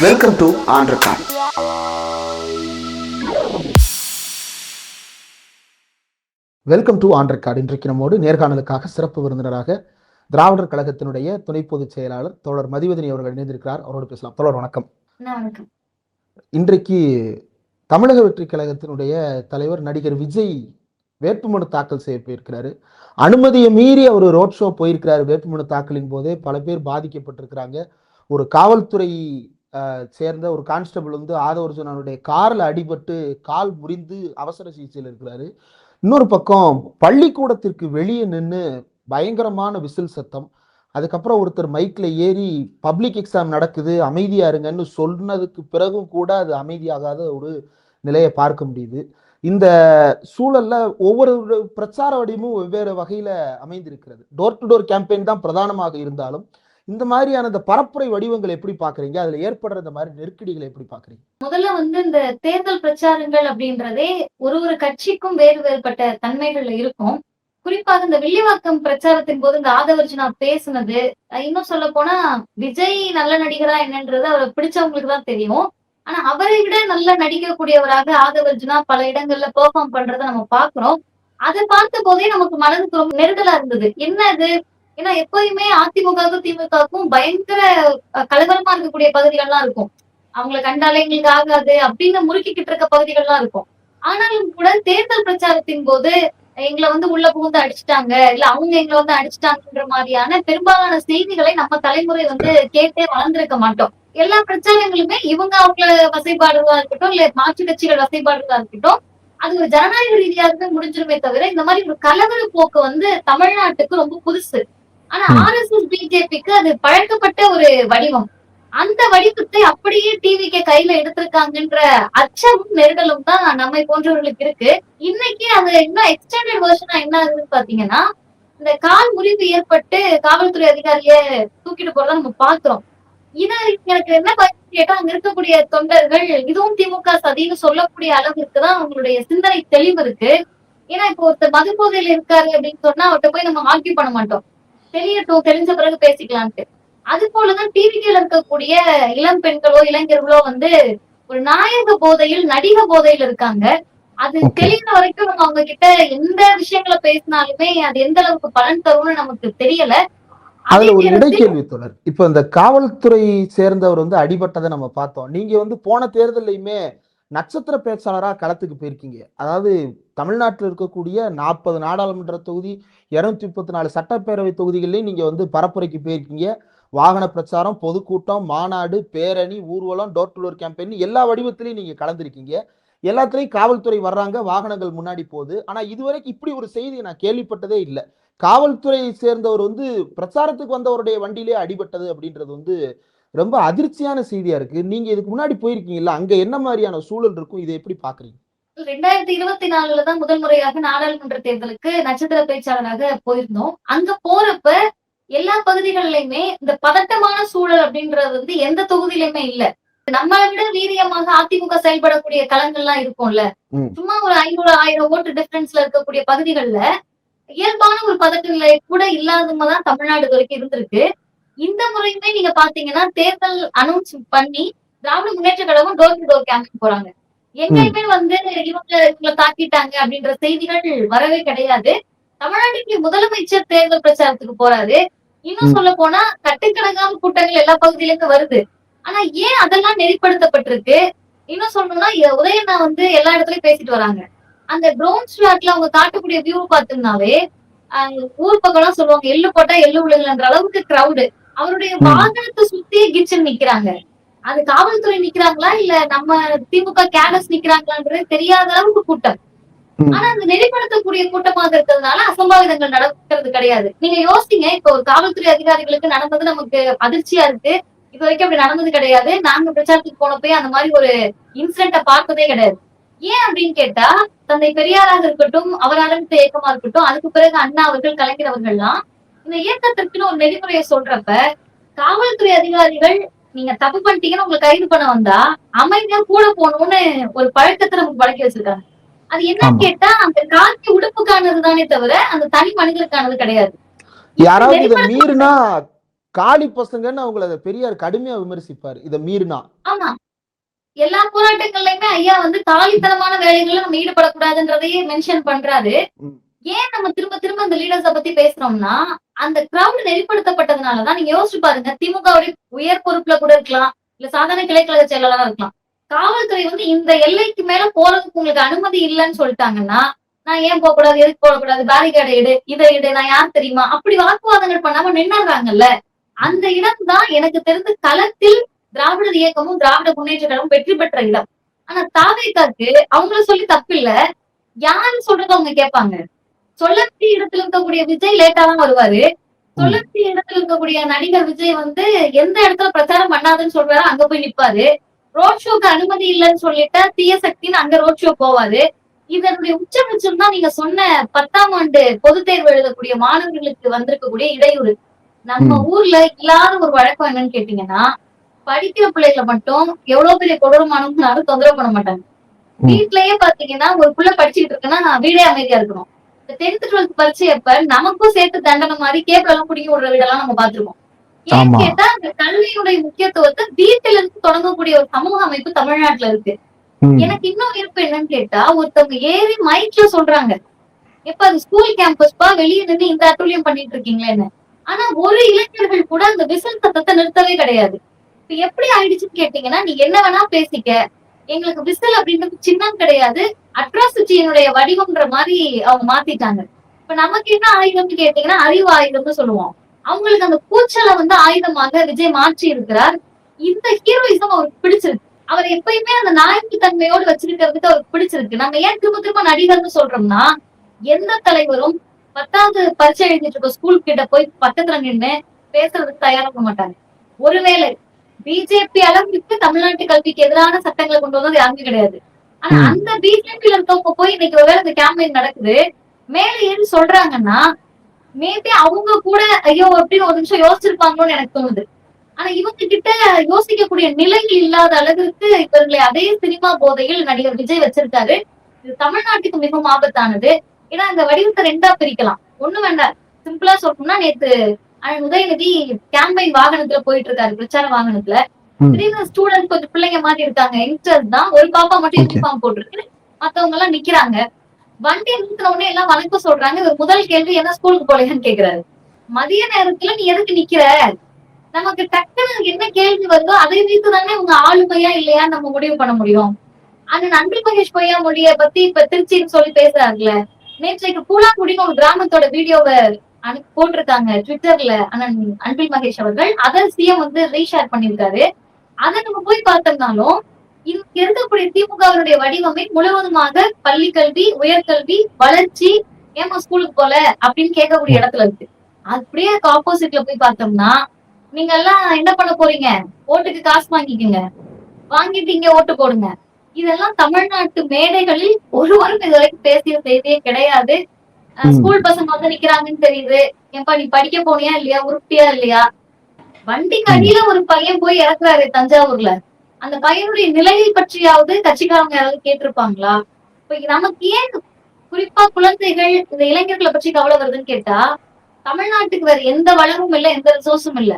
Welcome to on record. Welcome to on record. இன்றைக்கு நம்மோடு நேர்காணலுக்காக சிறப்பு விருந்தினராக திராவிடர் கழகத்தினுடைய துணை பொதுச் செயலாளர் தோழர் மதிவதனி அவர்கள் இணைந்திருக்கிறார். அவரோடு பேசலாம். தோழர் வணக்கம். இன்றைக்கு தமிழக வெற்றி கழகத்தினுடைய தலைவர் நடிகர் விஜய் வேட்புமனு தாக்கல் செய்ய போயிருக்கிறாரு. அனுமதியை மீறி அவர் ரோட் ஷோ போயிருக்கிறாரு. வேட்புமனு தாக்கலின் போதே பல பேர் பாதிக்கப்பட்டிருக்கிறாங்க. ஒரு காவல்துறை சேர்ந்த ஒரு கான்ஸ்டபிள் ஆதவர்ஜுனனுடைய கார்ல அடிபட்டு கால் முறிந்து அவசர சிகிச்சையில் இருக்கிறாரு. இன்னொரு பக்கம் பள்ளிக்கூடத்திற்கு வெளியே நின்று பயங்கரமான விசில் சத்தம். அதுக்கப்புறம் ஒருத்தர் மைக்ல ஏறி பப்ளிக் எக்ஸாம் நடக்குது அமைதியா இருங்கன்னு சொன்னதுக்கு பிறகும் கூட அது அமைதியாகாத ஒரு நிலையை பார்க்க முடியுது. இந்த சூழல்ல ஒவ்வொரு பிரச்சார வடிவமும் வெவ்வேறு வகையில அமைந்திருக்கிறது. டோர் டு டோர் கேம்பெயின் தான் பிரதானமாக இருந்தாலும் இந்த மாதிரியான இந்த பரப்புரை வடிவங்கள் எப்படி பாக்குறீங்க? அதுல ஏற்படுற இந்த மாதிரி நெருக்கடிகளை எப்படி பாக்குறீங்க? முதல்ல இந்த தேர்தல் பிரச்சாரங்கள் அப்படின்றதே ஒரு கட்சிக்கும் வேறுபட்ட தன்மைகள்ல இருக்கும். குறிப்பாக இந்த வில்லிவாக்கம் பிரச்சாரத்தின் போது இந்த ஆதவர்ஜுனா பேசுனது, இன்னும் சொல்ல போனா விஜய் நல்ல நடிகரா என்னன்றது அவரை பிடிச்சவங்களுக்கு தான் தெரியும். ஆனா அவரை விட நல்லா நடிக்கக்கூடியவராக ஆதவர்ஜுனா பல இடங்கள்ல பெர்ஃபார்ம் பண்றதை நம்ம பாக்குறோம். அதை பார்த்த போதே நமக்கு மனதுக்கு ரொம்ப நெருடலா இருந்தது. என்ன அது? ஏன்னா எப்பயுமே அதிமுகவுக்கும் திமுகவுக்கும் பயங்கர கலவரமா இருக்கக்கூடிய பகுதிகள்லாம் இருக்கும். அவங்களை கண்டாலே எங்களுக்கு ஆகாது அப்படின்னு முறுக்கிக்கிட்டு இருக்க பகுதிகள்லாம் இருக்கும். ஆனாலும் கூட தேர்தல் பிரச்சாரத்தின் போது எங்களை உள்ள புகுந்து அடிச்சுட்டாங்க, இல்ல அவங்க எங்களை அடிச்சுட்டாங்கன்ற மாதிரியான பெரும்பாலான செய்திகளை நம்ம தலைமுறை கேட்டே வளர்ந்திருக்க மாட்டோம். எல்லா பிரச்சாரங்களுமே இவங்க அவங்கள வசைபாடுறதா இருக்கட்டும், இல்ல மாற்று கட்சிகள் வசைபாடுறதா இருக்கட்டும், அது ஒரு ஜனநாயக ரீதியாகவே முடிஞ்சிருமே தவிர இந்த மாதிரி ஒரு கலவர போக்கு தமிழ்நாட்டுக்கு ரொம்ப புதுசு. ஆனா RSS பிஜேபிக்கு அது பழக்கப்பட்ட ஒரு வடிவம். அந்த வடிவத்தை அப்படியே டிவிக்கு கையில எடுத்திருக்காங்கன்ற அச்சமும் நெருடலும் தான் நம்மை போன்றவர்களுக்கு இருக்கு. இன்னைக்கு அது இன்னும் எக்ஸ்டெண்டட் வெர்ஷனா என்ன ஆகுதுன்னு பாத்தீங்கன்னா, இந்த கால் முறிவு ஏற்பட்டு காவல்துறை அதிகாரிய தூக்கிட்டு போறத நம்ம பாக்குறோம். இத எனக்கு என்ன கேட்டா, அங்க இருக்கக்கூடிய தொண்டர்கள் இதுவும் திமுக சதின்னு சொல்லக்கூடிய அளவுக்கு தான் அவங்களுடைய சிந்தனை தெளிவு இருக்கு. ஏன்னா இப்போ ஒருத்தர் மது போதையில இருக்காரு அப்படின்னு சொன்னா அவர்கிட்ட போய் நம்ம ஆர்கியூ பண்ண மாட்டோம். தெரியட்டும், தெரிஞ்ச பிறகு பேசிக்கலான்ட்டு. அது போலதான் டிவில இருக்கக்கூடிய இளம் பெண்களோ இளைஞர்களோ ஒரு நாயக போதையில் நடிக போதையில் இருக்காங்க. அது தெளிந்த வரைக்கும் நம்ம அவங்க கிட்ட எந்த விஷயங்களை பேசினாலுமே அது எந்த அளவுக்கு பலன் தரும்னு நமக்கு தெரியல. அதுல ஒரு இடைக்கேள்வி தொடர். இப்ப இந்த காவல்துறை சேர்ந்தவர் அடிபட்டதை நம்ம பார்த்தோம். நீங்க போன தேர்தலையுமே நட்சத்திர பேச்சாளரா களத்துக்கு போயிருக்கீங்க. அதாவது தமிழ்நாட்டில் இருக்கக்கூடிய 40 நாடாளுமன்ற தொகுதி, 234 சட்டப்பேரவை தொகுதிகளிலையும் நீங்க பரப்புரைக்கு போயிருக்கீங்க. வாகன பிரச்சாரம், பொதுக்கூட்டம், மாநாடு, பேரணி, ஊர்வலம், டோர் டு டோர் கேம்பெயின் எல்லா வடிவத்திலையும் நீங்க கலந்துருக்கீங்க. எல்லாத்துலயும் காவல்துறை வர்றாங்க, வாகனங்கள் முன்னாடி போகுது. ஆனா இதுவரைக்கும் இப்படி ஒரு செய்தியை நான் கேள்விப்பட்டதே இல்லை. காவல்துறை சேர்ந்தவர் பிரச்சாரத்துக்கு வந்தவருடைய வண்டியிலே அடிபட்டது அப்படின்றது ரொம்ப அதிர்ச்சியான செய்தியா இருக்கு. நீங்க இதுக்கு முன்னாடி போயிருக்கீங்கல்ல, அங்க என்ன மாதிரியான சூழல் இருக்கும்? இதை எப்படி பாக்குறீங்க? 2024 தான் முதல் முறையாக நாடாளுமன்ற தேர்தலுக்கு நட்சத்திர பேச்சாளராக போயிருந்தோம். அங்க போறப்ப எல்லா பகுதிகளிலுமே இந்த பதட்டமான சூழல் அப்படின்றது எந்த தொகுதியிலுமே இல்ல. நம்மளை விட வீரியமாக அதிமுக செயல்படக்கூடிய களங்கள்லாம் இருக்கும்ல, சும்மா ஒரு 500-1000 ஓட்டு டிஃபரன்ஸ்ல இருக்கக்கூடிய பகுதிகள்ல இயல்பான ஒரு பதட்ட நிலை கூட இல்லாதவங்கதான் தமிழ்நாடு வரைக்கும் இருந்திருக்கு. இந்த முறையுமே நீங்க பாத்தீங்கன்னா தேர்தல் அனௌன்ஸ் பண்ணி Dravida Munnetra Kazhagam door to door campaign போறாங்க. எங்கேயுமே இவங்களை தாக்கிட்டாங்க அப்படின்ற செய்திகள் வரவே கிடையாது. தமிழ்நாட்டுக்கு முதலமைச்சர் தேர்தல் பிரச்சாரத்துக்கு போறாரு. இன்னும் சொல்ல போனா கட்டுக்கடங்காம கூட்டங்கள் எல்லா பகுதியிலிருந்து வருது. ஆனா ஏன் அதெல்லாம் நெறிப்படுத்தப்பட்டிருக்கு? இன்னும் சொல்லணும்னா உதயண்ணா எல்லா இடத்துலயும் பேசிட்டு வராங்க. அந்த ட்ரோன் ஷாட்ல அவங்க காட்டக்கூடிய வியூ பாத்தீங்கன்னாவே ஊர் பக்கம் எல்லாம் சொல்லுவாங்க, எள்ளு போட்டா எள்ளு விழுங்கன்ற அளவுக்கு கிரௌடு. அவருடைய வாகனத்தை சுத்தியே கிச்சன் நிக்கிறாங்க. அது காவல்துறை நிக்கிறாங்களா இல்ல நம்ம திமுக கேடஸ் நிக்கிறாங்களான்றது தெரியாத அளவுக்கு கூட்டம். ஆனா அந்த நெறிப்படுத்தக்கூடிய கூட்டமாக இருக்கிறதுனால அசம்பாவிதங்கள் நடக்கிறது கிடையாது. நீங்க யோசிங்க, இப்ப ஒரு காவல்துறை அதிகாரிகளுக்கு நடந்தது நமக்கு அதிர்ச்சியா இருக்கு. இது வரைக்கும் அப்படி நடந்தது கிடையாது. நாங்க பிரச்சாரத்துக்கு போனப்பே அந்த மாதிரி ஒரு இன்சிடென்ட பார்த்ததே கிடையாது. ஏன் அப்படின்னு கேட்டா, தந்தை பெரியாராக இருக்கட்டும், அவர் ஆரம்பித்த இயக்கமா இருக்கட்டும், அதுக்கு பிறகு அண்ணா அவர்கள், கலைஞர் அவர்கள்லாம் இந்த இயக்கத்திற்குன்னு ஒரு நெறிமுறையை சொல்றப்ப காவல்துறை அதிகாரிகள் நீங்க தப்பு பண்ணிட்டீங்கன்னு உங்களை கைது பண்ண வந்தா அமைதியா கூட போகணும்னு ஒரு பழக்கத்தை நமக்கு பழக்கி வச்சிருக்காங்க. அது என்னன்னு கேட்டா, அந்த காக்கி உடுப்புக்கானது தானே தவிர அந்த தனி மனிதருக்கானது கிடையாது. யாராவது இதை மீறினா காளி பசங்கன்னு அவங்கள பெரியார் கடுமையா விமர்சிப்பாரு இதை மீறினா. ஆமா. எல்லா போராட்டங்கள்லயுமே ஐயா வந்து காலித்தனமான வேலைகள்ல நம்ம ஈடுபடக்கூடாதுன்றதையே மென்ஷன் பண்றாரு. ம். ஏன் நம்ம திரும்ப திரும்ப இந்த லீடர்ஸ பத்தி பேசுறோம்னா, அந்த கிரவுட் நெறிப்படுத்தப்பட்டதுனால தான். நீங்க யோசிச்சு பாருங்க. திமுகவுடைய உயர் பொறுப்புல கூட இருக்கலாம். இல்ல சாதாரண கிளைக்கழக செயலாளரா இருக்கலாம். காவல்துறை வந்து இந்த எல்லைக்கு மேல போறதுக்கு உங்களுக்கு அனுமதி இல்லன்னு சொல்லிட்டாங்கன்னா, நான் ஏன் போகக்கூடாது? எதுக்கு போகக்கூடாது? பேரிகேட எடு, இத எடு, நான் யார் தெரியுமா? அப்படி வாக்குவாதங்கள் பண்ணாம நின்னுடுறாங்கல்ல. அந்த இடம் தான் எனக்கு தெரிந்து களத்தில் திராவிடர் இயக்கமும், திராவிட முன்னேற்ற கழகமும் வெற்றி பெற்ற இடம். ஆனா தாவேக்காக்கு அவங்கள சொல்லி தப்பில்ல. யாரு சொல்றத அவங்க கேட்பாங்க. சொல்லக்கூடிய இடத்துல இருக்கக்கூடிய விஜய் லேட்டா தான் வருவாரு. ம். சொல்லக்கூடிய இடத்துல இருக்கக்கூடிய நடிகர் விஜய் வந்து எந்த இடத்துல பிரச்சாரம் பண்ணாதுன்னு சொல்றாரோ அங்க போய் நிப்பாரு. ரோட் ஷோக்கு அனுமதி இல்லைன்னு சொல்லிட்டா தீய சக்தின்னு அங்க ரோட் ஷோ போவாரு. இதனுடைய உச்சபட்சம் தான் நீங்க சொன்ன 10ஆம் ஆண்டு பொதுத் தேர்வு எழுதக்கூடிய மாணவர்களுக்கு வந்திருக்கக்கூடிய இடையூறு. நம்ம ம். ஊர்ல இல்லாத ஒரு வழக்கம் என்னன்னு கேட்டீங்கன்னா, படிக்கிற பிள்ளைகள மட்டும் எவ்வளவு பெரிய கொடூரமானவங்கனாலும் தொந்தரவு பண்ண மாட்டாங்க. ம். வீட்லயே பாத்தீங்கன்னா, ஒரு புள்ள படிச்சுக்கிட்டு இருக்குன்னா, வீடே அமைதியா இருக்கணும். இந்த 10th, 12th பரீட்சை அப்ப நமக்கும் சேர்த்து தண்டனை மாரி கேபிள் எல்லாம் புடுங்கி விடுற வீடெல்லாம் நம்ம பார்த்திருக்கோம். ஏன்னு ஆமா. கேட்டா, இந்த கல்வியினுடைய முக்கியத்துவத்த வீட்டில இருந்து தொடங்கக்கூடிய ஒரு சமூக அமைப்பு தமிழ்நாட்டுல இருக்கு. ம். எனக்கு இன்னும் விருப்பம் என்னன்னு கேட்டா, ஒருத்தவங்க ஏறி மைக்ல சொல்றாங்க. எப்ப அது ஸ்கூல் கேம்பஸ்ப்பா வெளிய நின்னு இந்த அட்டூழியம் பண்ணிட்டு இருக்கீங்களேன்னு. ஆனா ஒரு இளைஞர்கள் கூட அந்த விசில் சத்தத்த நிறுத்தவே கிடையாது. இப்ப எப்படி ஆயிடுச்சுன்னு கேட்டீங்கன்னா, நீ என்ன வேணா பேசிக்க. எங்களுக்கு விசில் அப்படின்றது சின்னம் கிடையாது. அட்ராசிட்டியினுடைய வடிவம்ன்ற மாரி அவங்க மாத்திட்டாங்க. இப்ப நமக்கு என்ன ஆயுதம்னு கேட்டீங்கன்னா, அறிவு ஆயுதம்னு சொல்லுவோம். அவங்களுக்கு அந்த கூச்சல வந்து ஆயுதமாக விஜய் மாற்றி இருக்கிறார். இந்த ஹீரோயிசம் அவருக்கு பிடிச்சிருக்கு. அவர் எப்பயுமே அந்த நாயகி தன்மையோடு வச்சிருக்கிறதுக்கு அவருக்கு பிடிச்சிருக்கு. நம்ம ஏன் திரும்ப திரும்ப நடிகர்னு சொல்றோம்னா, எந்த தலைவரும் 10வது பரீட்சை எழுதிட்டு இருக்க ஸ்கூல் கிட்ட போய் பக்கத்துல நின்னு பேசுறதுக்கு தயாராக மாட்டாங்க. ஒருவேளை பிஜேபி அளவுக்கு தமிழ்நாட்டு கல்விக்கு எதிரான சட்டங்களை கொண்டு வந்தது யாருமே கிடையாது. ஆனா ம். அந்த பிஜேபியில இருக்கவங்க போய் இன்னைக்கு ஒருவேளை இந்த கேம்பெயின் நடக்குது. மேல ஏறி சொல்றாங்கன்னா, மேபி அவங்க கூட ஐயோ அப்படின்னு ஒரு நிமிஷம் யோசிச்சிருப்பாங்களோன்னு எனக்கு தோணுது. ஆனா இவங்க கிட்ட யோசிக்கக்கூடிய நிலை இல்லாத அளவிற்கு இவர்களை அதே சினிமா போதையில் நடிகர் விஜய் வச்சிருக்காரு. இது தமிழ்நாட்டுக்கு மிகவும் ஆபத்தானது. ஏன்னா இந்த வடிவத்தை 2ஆ பிரிக்கலாம். ஒண்ணு வேண்டாம். சிம்பிளா சொல்லணும்னா நேத்து அண்ணன் உதயநிதி கேம்பெயின் வாகனத்துல போயிட்டு இருக்காரு, பிரச்சார வாகனத்துல. ம். திடீர்னு ஸ்டூடெண்ட் கொஞ்சம் பிள்ளைங்க மாதிரி இருக்காங்க. யங்ஸ்டர்ஸ் தான். ஒரு பாப்பா மட்டும் ஓகே. யூனிஃபார்ம் போட்டிருக்கு. மத்தவங்க எல்லாம் நிக்கிறாங்க. வண்டியை நிறுத்தின உடனே எல்லாம் வணக்கம் சொல்றாங்க. இவர் முதல் கேள்வி என்ன ஸ்கூலுக்கு போலையான்னு கேக்குறாரு. மதிய நேரத்துல நீ எதுக்கு நிக்கிற? நமக்கு டக்குன்னு என்ன கேள்வி வருதோ அதை வைத்து தானே உங்க ஆளுமையா இல்லையான்னு நம்ம முடிவு பண்ண முடியும். அண்ணன் அன்பில் மகேஷ் பொய்யாமொழிய பத்தி இப்ப திருச்சின்னு சொல்லி பேசுறாருல. நேற்றைக்கு பூலாங்குடின்னு ஒரு கிராமத்தோட வீடியோவை போட்டிருக்காங்க ட்விட்டர்ல அண்ணன் அன்பில் மகேஷ் அவர்கள். அதை சிஎம் வந்து ரீஷேர் பண்ணியிருக்காரு. அதை நம்ம போய் பார்த்தோம்னாலும் இங்க இருக்கக்கூடிய திமுகவினுடைய வடிவமை முழுவதுமாக பள்ளி கல்வி, உயர்கல்வி, வளர்ச்சி, ஏமா ஸ்கூலுக்கு போல அப்படின்னு கேட்கக்கூடிய இடத்துல இருக்கு. அப்படியே ஆப்போசிட்ல போய் பார்த்தோம்னா, நீங்க எல்லாம் என்ன பண்ண போறீங்க? ஓட்டுக்கு காசு வாங்கிக்கோங்க. வாங்கிட்டு இங்க ஓட்டு போடுங்க. இதெல்லாம் தமிழ்நாட்டு மேடைகளில் ஒருவரும் இது வரைக்கும் பேசிய செய்தியே கிடையாது. ம். ஸ்கூல் பசங்க வந்து நிக்கிறாங்கன்னு தெரியுது. ஏன்பா நீ படிக்க போனியா இல்லையா? உருப்பிட்டியா இல்லையா? வண்டிக்கு ம். அடியில ஒரு பையன் போய் இறக்குறாரு தஞ்சாவூர்ல. அந்த பையனுடைய நிலையை பற்றியாவது கட்சிக்காரங்க யாராவது கேட்டிருப்பாங்களா? இப்ப நமக்கு ஏன் குறிப்பா குழந்தைகள், இந்த இளைஞர்களை பற்றி கவலை வருதுன்னு கேட்டா, தமிழ்நாட்டுக்கு வேற எந்த வளமும் இல்ல, எந்த ரிசோர்ஸும் இல்ல.